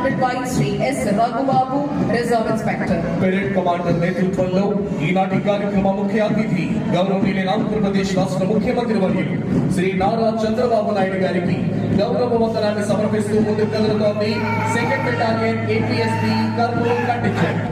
commanded by Sri S. Raghubabu, Reserve Inspector. Parade commander నేతృత్వంలో ఈనాటి కార్యక్రమ ముఖ్య అతిథి గౌరవనీయులైన ఆంధ్రప్రదేశ్ రాష్ట్ర ముఖ్యమంత్రి వర్యులు శ్రీ నారా చంద్రబాబు నాయుడు గారికి గౌరవ వందనాన్ని సమర్పిస్తూ ముందుకు కదులుతోంది second battalion APSB Kurnool contingent.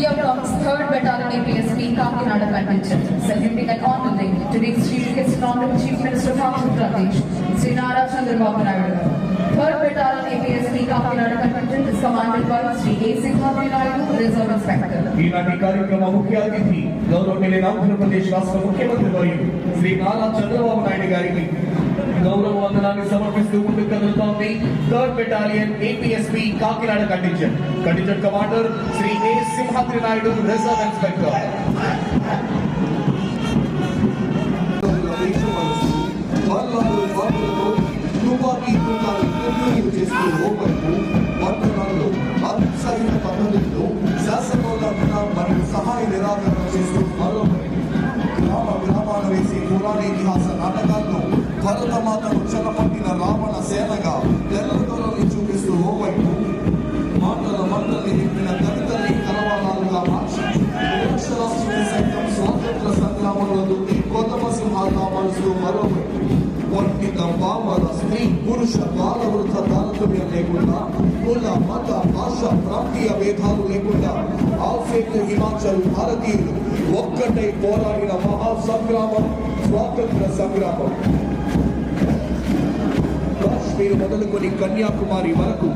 Here comes 3rd Battalion APSB Kakinada contingent, saluting and honoring today's Chief Honorable Chief Minister of Andhra Pradesh, Sri Nara Chandrababu Naidu. 3rd Battalion APSB Kakinada contingent is commanded by Sri A. Simhadri Naidu, Reserve Inspector. ఈనాటి కార్యక్రమ ముఖ్య అతిథి గౌరవనీయులైన ఆంధ్రప్రదేశ్ రాష్ట్ర ముఖ్యమంత్రి వర్యులు శ్రీ నారా చంద్రబాబు నాయుడు గారికి గౌరవ వందనాన్ని సమర్పిస్తూ ముందుకు కదులుతోంది 3rd Battalion APSB Kakinada contingent. Contingent commander Shri A. Simhadri Naidu, reserve inspector. సహాయ నిరాకరణ చేస్తూ గ్రామాల వేసి పురాణ ఇతిహాస నాటకాల్లో భరతమాతను చెలపట్టిన రావణ సేనగా తెల్లదొరని చూపిస్తూ ఓవైపు మాటల మంటల్ని నింపిన కవితల్ని కలవాలాలుగా మార్చి నిరక్షరాస్యుని సైతం స్వాతంత్ర సంగ్రామంలో దుక్కి కొత్త సింహాలుగా మలుస్తూ మరోవైపు పండిత పామర స్త్రీ పురుష బాల వృద్ధ తారతమ్యం లేకుండా కుల మత భాష ప్రాంతీయ భేదాలు లేకుండా ఆఫ్రికా హిమాచల్ భారతీయులు ఒక్కటై పోరాడిన మహా సంగ్రామం స్వాతంత్ర సంగ్రామం. కాశ్మీర్ మొదలుకొని కన్యాకుమారి వరకు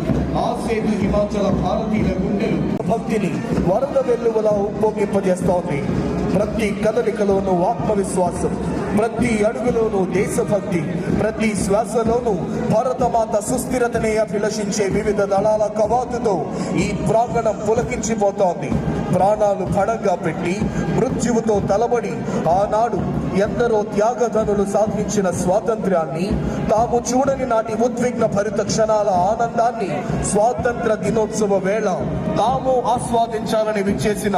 ఆసేతు హిమాచల భారతీయుల గుండెలు భక్తిని వరద వెల్లువలా ఉప్పొంగింపజేస్తోంది. ప్రతి కదలికలోనూ ఆత్మవిశ్వాసం, ప్రతి అడుగులోనూ దేశభక్తి, ప్రతి శ్వాసలోనూ భారతమాత సుస్థిరతనే అభిలషించే వివిధ దళాల కవాతుతో ఈ ప్రాంగణం పులకించిపోతోంది. ప్రాణాలు పణంగా పెట్టి మృత్యువుతో తలబడి ఆనాడు ఎందరో త్యాగధనులు సాధించిన స్వాతంత్ర్యాన్ని, తాము చూడని నాటి ఉద్విగ్న భరిత క్షణాల ఆనందాన్ని స్వాతంత్ర దినోత్సవ వేళ తాము ఆస్వాదించాలని విచ్చేసిన